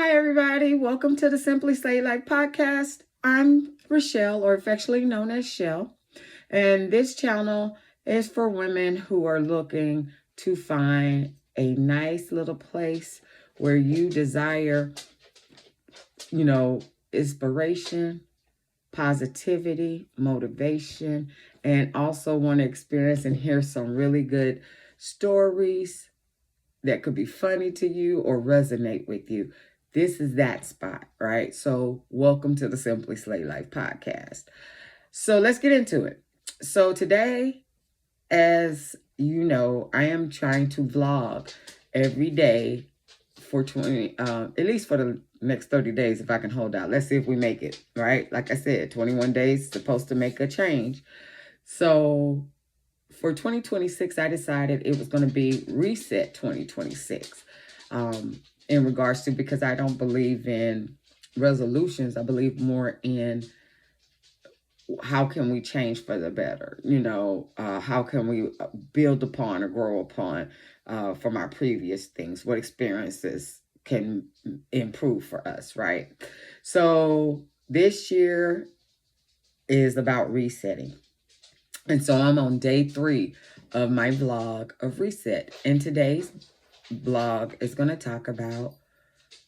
Hi, everybody. Welcome to the Simply Slay Life podcast. I'm Rochelle, or affectionately known as Shell, and this channel is for women who are looking to find a nice little place where you desire, inspiration, positivity, motivation, and also want to experience and hear some really good stories that could be funny to you or resonate with you. This is that spot, right? So, welcome to the Simply Slay Life podcast. So, let's get into it. So, today, as you know, I am trying to vlog every day for at least for the next 30 days if I can hold out. Let's see if we make it, right? Like I said, 21 days supposed to make a change. So, for 2026, I decided it was going to be Reset 2026 in regards to, because I don't believe in resolutions. I believe more in how can we change for the better? How can we build upon or grow upon from our previous things? What experiences can improve for us, right? So this year is about resetting. And so I'm on day 3 of my vlog of Reset. And today's vlog is going to talk about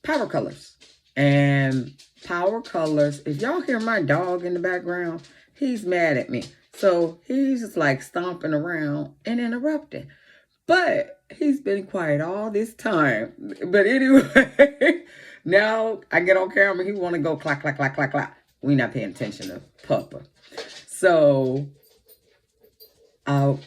power colors. And power colors, if y'all hear my dog in the background, he's mad at me. So he's just like stomping around and interrupting. But he's been quiet all this time. But anyway, now I get on camera, he want to go clack, clack, clack, clack, clack. We not paying attention to Papa. So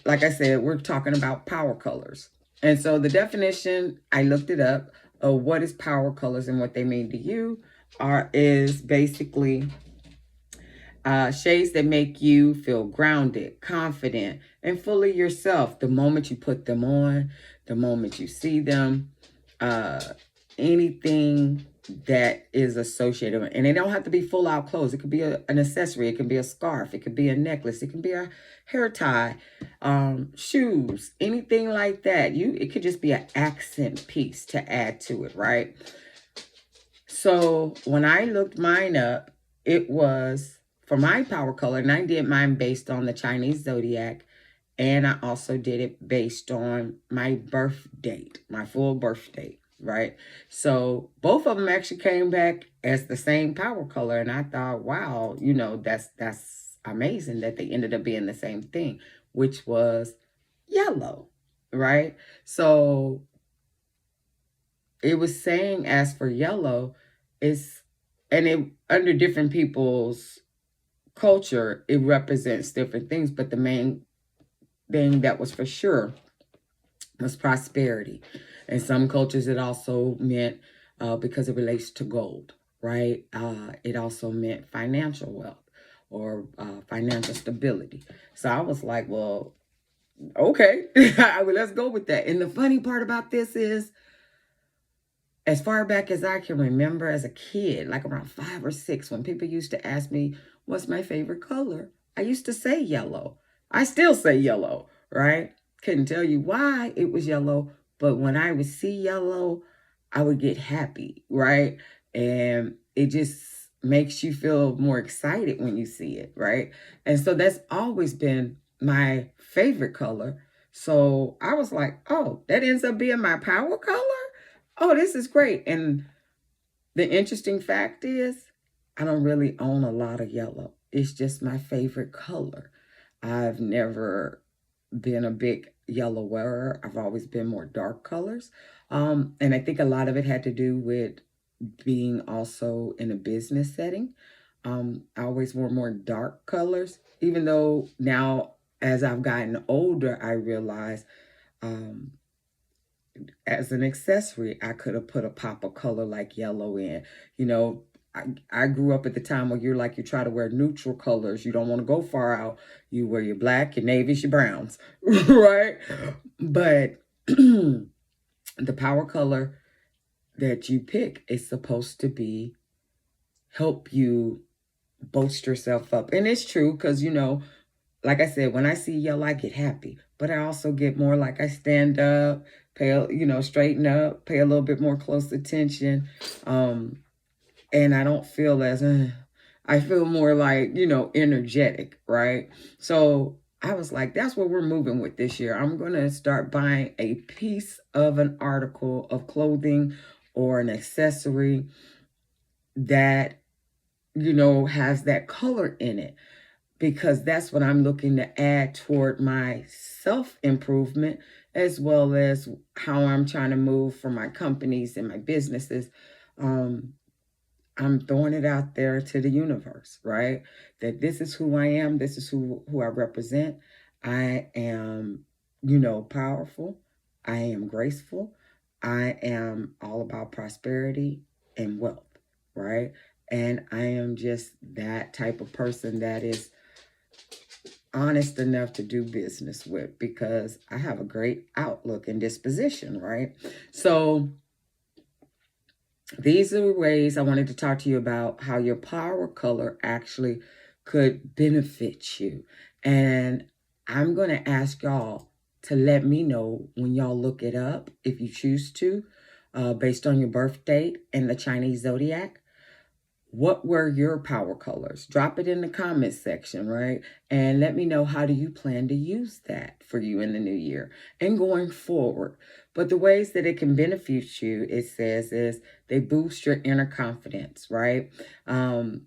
like I said, we're talking about power colors. And so the definition, I looked it up, of what is power colors and what they mean to you is basically shades that make you feel grounded, confident, and fully yourself the moment you put them on, the moment you see them, anything that is associated. And they don't have to be full out clothes. It could be an accessory. It can be a scarf. It could be a necklace. It can be a hair tie, shoes, anything like that. It could just be an accent piece to add to it, right? So when I looked mine up, it was for my power color, and I did mine based on the Chinese zodiac, and I also did it based on my birth date, my full birth date. Right. So both of them actually came back as the same power color. And I thought, wow, that's amazing that they ended up being the same thing, which was yellow. Right. So it was saying, as for yellow, under different people's culture, it represents different things. But the main thing that was for sure was prosperity. In some cultures, it also meant, because it relates to gold, right? It also meant financial wealth or financial stability. So I was like, well, okay, let's go with that. And the funny part about this is, as far back as I can remember as a kid, like around 5 or 6, when people used to ask me, what's my favorite color? I used to say yellow. I still say yellow, right? Couldn't tell you why it was yellow, but when I would see yellow, I would get happy, right? And it just makes you feel more excited when you see it, right? And so that's always been my favorite color. So I was like, oh, that ends up being my power color? Oh, this is great. And the interesting fact is, I don't really own a lot of yellow. It's just my favorite color. I've never been a big yellow wearer. I've always been more dark colors. And I think a lot of it had to do with being also in a business setting. I always wore more dark colors, even though now, as I've gotten older, I realize as an accessory, I could have put a pop of color like yellow in. I grew up at the time where you try to wear neutral colors. You don't want to go far out. You wear your black, your navies, your browns, right? But the power color that you pick is supposed to be help you boost yourself up. And it's true because, like I said, when I see yellow, I get happy. But I also get more like I stand up, straighten up, pay a little bit more close attention. And I don't feel as, I feel more like, energetic, right? So I was like, that's what we're moving with this year. I'm going to start buying a piece of an article of clothing or an accessory that, has that color in it, because that's what I'm looking to add toward my self-improvement, as well as how I'm trying to move for my companies and my businesses. I'm throwing it out there to the universe, right? That this is who I am. This is who I represent. I am, powerful. I am graceful. I am all about prosperity and wealth, right? And I am just that type of person that is honest enough to do business with, because I have a great outlook and disposition, right? So these are ways I wanted to talk to you about how your power color actually could benefit you. And I'm going to ask y'all to let me know when y'all look it up, if you choose to, based on your birth date and the Chinese zodiac. What were your power colors? Drop it in the comments section, right? And let me know, how do you plan to use that for you in the new year and going forward. But the ways that it can benefit you, it says, is they boost your inner confidence, right? When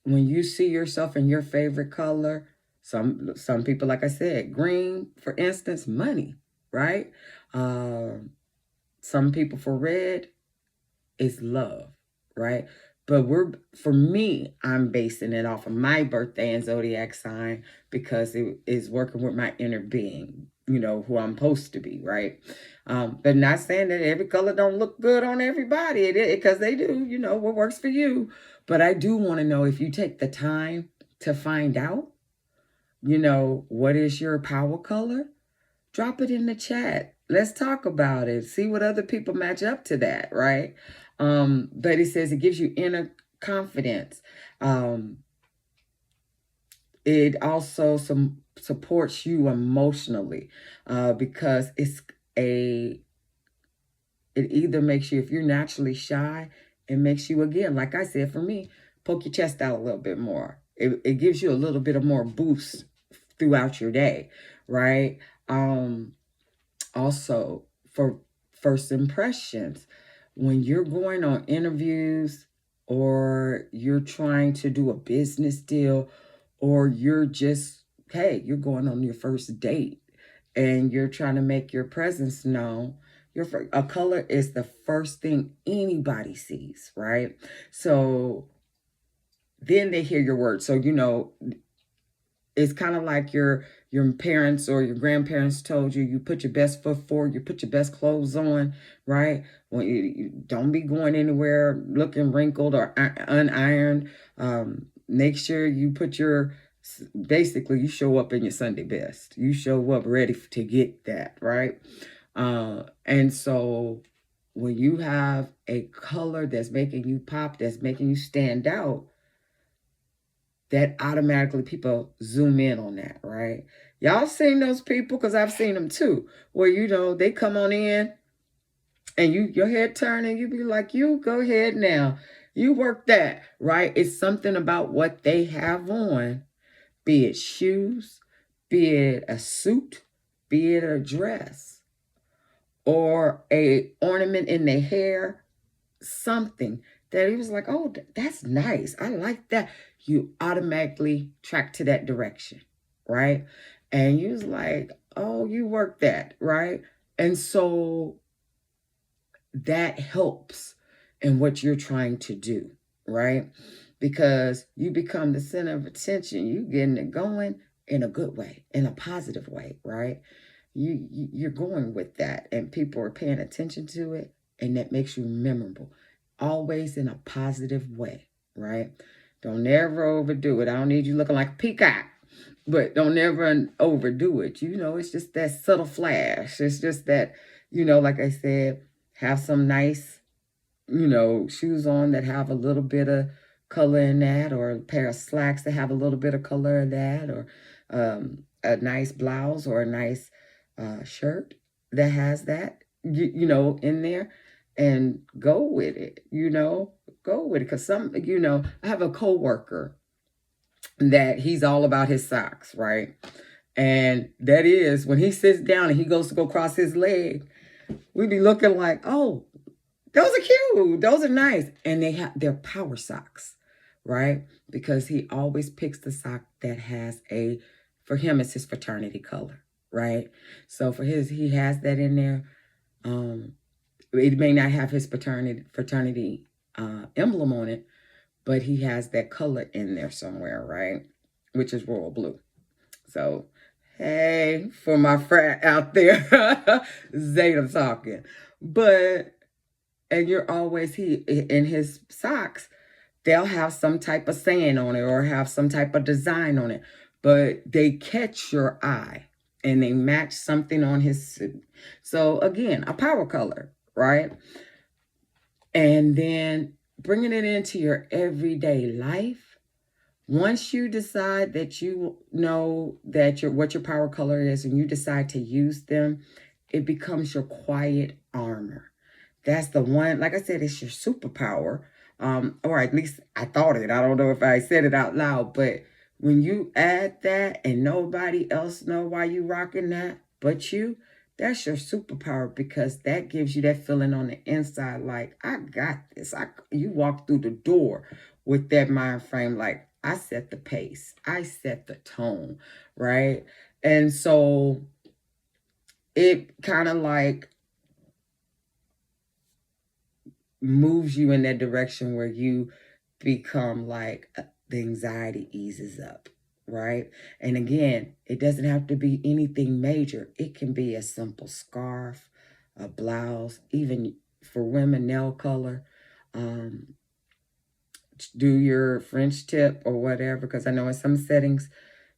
you see yourself in your favorite color, some people, like I said, green, for instance, money, right? Some people for red is love, right? But for me, I'm basing it off of my birthday and zodiac sign, because it is working with my inner being, who I'm supposed to be, right? But not saying that every color don't look good on everybody, because they do, what works for you. But I do want to know, if you take the time to find out, what is your power color, drop it in the chat. Let's talk about it. See what other people match up to that, right? But it says it gives you inner confidence. It also supports you emotionally, because it either makes you, if you're naturally shy, it makes you, again, like I said, for me, poke your chest out a little bit more. It gives you a little bit of more boost throughout your day, right? Also, for first impressions, when you're going on interviews, or you're trying to do a business deal, or you're just, hey, you're going on your first date and you're trying to make your presence known, a color is the first thing anybody sees, right? So then they hear your words. So, it's kind of like your parents or your grandparents told you, you put your best foot forward, you put your best clothes on, right? When you don't be going anywhere looking wrinkled or unironed. Make sure you basically you show up in your Sunday best. You show up ready to get that, right? And so when you have a color that's making you pop, that's making you stand out, that automatically people zoom in on that, right? Y'all seen those people, because I've seen them too, where, they come on in and your head turning, you be like, you go ahead now. You work that, right? It's something about what they have on, be it shoes, be it a suit, be it a dress, or a ornament in their hair, something that he was like, oh, that's nice. I like that. You automatically track to that direction, right? And you was like, oh, you work that, right? And so that helps in what you're trying to do, right? Because you become the center of attention. You getting it going in a good way, in a positive way, right? You're going with that, and people are paying attention to it, and that makes you memorable. Always in a positive way, right? Don't ever overdo it. I don't need you looking like a peacock, but don't ever overdo it. It's just that subtle flash. It's just that, like I said, have some nice, shoes on that have a little bit of color in that, or a pair of slacks that have a little bit of color in that, or a nice blouse or a nice shirt, that has that, in there, and go with it, go with it. Because I have a coworker that he's all about his socks, right? And that is when he sits down and he goes to go cross his leg, we be looking like, oh, those are cute. Those are nice. And they're power socks, right? Because he always picks the sock that has for him, it's his fraternity color, right? So he has that in there. It may not have his fraternity emblem on it, but he has that color in there somewhere, right? Which is royal blue. So, hey, for my frat out there, Zeta talking. But, and you're always, in his socks, they'll have some type of saying on it or have some type of design on it, but they catch your eye and they match something on his suit. So, again, a power color, right? And then bringing it into your everyday life. Once you decide that you know that what your power color is and you decide to use them, it becomes your quiet armor. That's the one, like I said, it's your superpower. Or at least I thought it. I don't know if I said it out loud, but when you add that and nobody else know why you rocking that but you, that's your superpower, because that gives you that feeling on the inside like, I got this. You walk through the door with that mind frame like, I set the pace. I set the tone, right? And so it kind of like moves you in that direction where you become like, the anxiety eases up, right? And again, it doesn't have to be anything major. It can be a simple scarf, a blouse, even for women, nail color. Do your French tip or whatever, because I know in some settings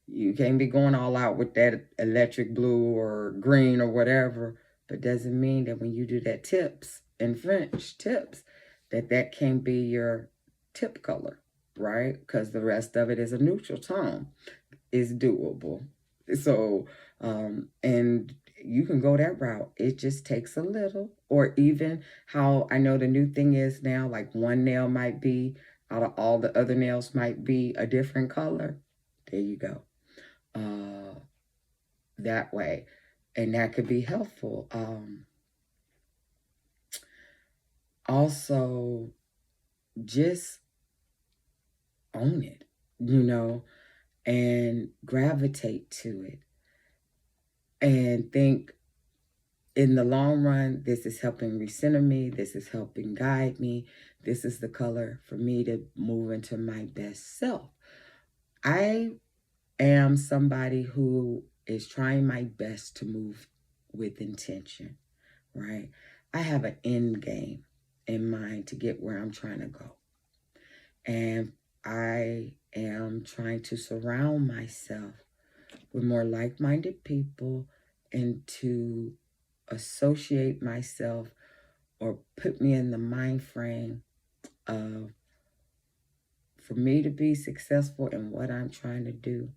you can't be going all out with that electric blue or green or whatever, but doesn't mean that when you do that tips in French tips, that can be your tip color, right? Because the rest of it is a neutral tone. It's doable. So, and you can go that route. It just takes a little, or even how I know the new thing is now, like one nail might be out of all the other nails might be a different color. There you go. That way, and that could be helpful. Also, just own it, and gravitate to it, and think, in the long run, this is helping recenter me, this is helping guide me, this is the color for me to move into my best self. I am somebody who is trying my best to move with intention, right? I have an end game in mind to get where I'm trying to go. And I am trying to surround myself with more like-minded people and to associate myself or put me in the mind frame of, for me to be successful in what I'm trying to do,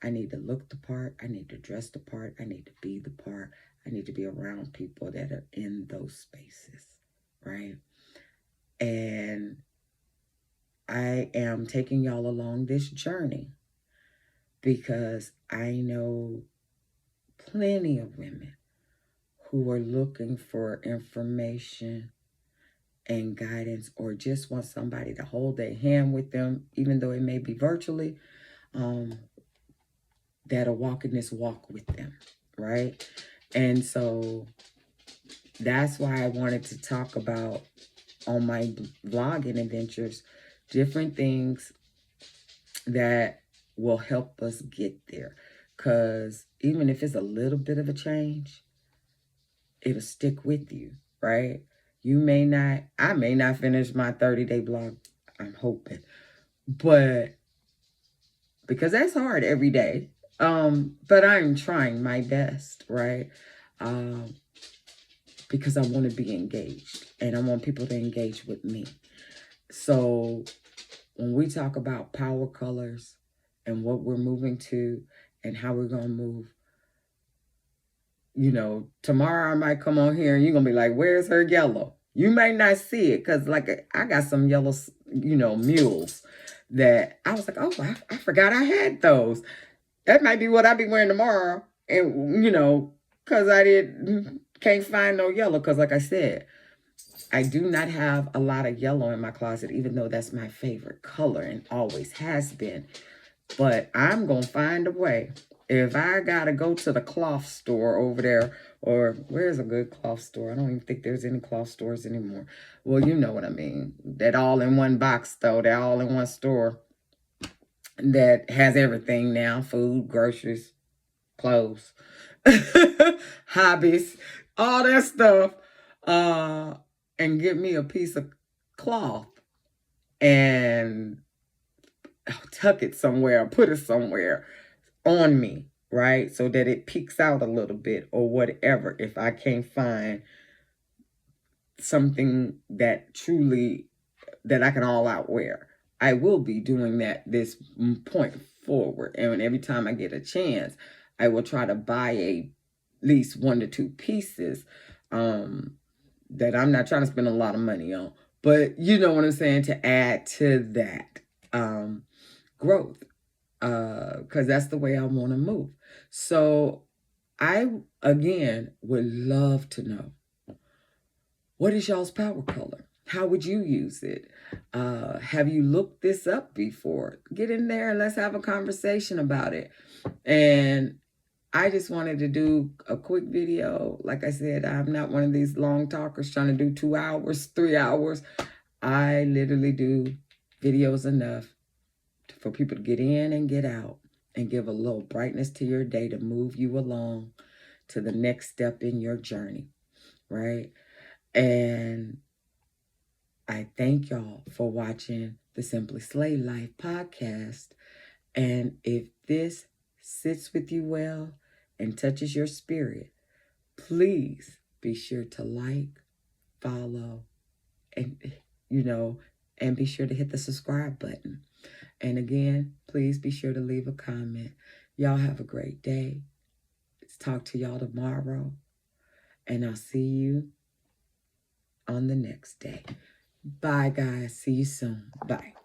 I need to look the part, I need to dress the part, I need to be the part, I need to be around people that are in those spaces, right? And I am taking y'all along this journey because I know plenty of women who are looking for information and guidance, or just want somebody to hold their hand with them, even though it may be virtually, that'll walk in this walk with them, right? And so that's why I wanted to talk about on my vlogging adventures, different things that will help us get there. Because even if it's a little bit of a change, it'll stick with you, right? I may not finish my 30-day blog, I'm hoping, but because that's hard every day. But I'm trying my best, right? Because I want to be engaged and I want people to engage with me. So when we talk about power colors and what we're moving to and how we're going to move, you know, tomorrow I might come on here and you're going to be like, where's her yellow? You may not see it because, like, I got some yellow, you know, mules that I was like, oh, I forgot I had those. That might be what I'll be wearing tomorrow. And, you know, because can't find no yellow. Because, like I said, I do not have a lot of yellow in my closet, even though that's my favorite color and always has been. But I'm going to find a way. If I got to go to the cloth store over there, or where's a good cloth store? I don't even think there's any cloth stores anymore. Well, you know what I mean. That all in one box, though. They're all in one store that has everything now. Food, groceries, clothes, hobbies, all that stuff. And get me a piece of cloth and tuck it somewhere, put it somewhere on me, right? So that it peeks out a little bit or whatever. If I can't find something that truly, that I can all out wear, I will be doing that this point forward. And every time I get a chance, I will try to buy at least 1 to 2 pieces that I'm not trying to spend a lot of money on. But you know what I'm saying, to add to that growth. Because that's the way I want to move. So I, again, would love to know, what is y'all's power color? How would you use it? Have you looked this up before? Get in there and let's have a conversation about it. And I just wanted to do a quick video. Like I said, I'm not one of these long talkers trying to do 2 hours, 3 hours. I literally do videos enough for people to get in and get out and give a little brightness to your day to move you along to the next step in your journey, right? And I thank y'all for watching the Simply Slay Life podcast. And if this sits with you well and touches your spirit, please be sure to like, follow, and, you know, and be sure to hit the subscribe button. And again, please be sure to leave a comment. Y'all have a great day. Let's talk to y'all tomorrow. And I'll see you on the next day. Bye, guys. See you soon. Bye.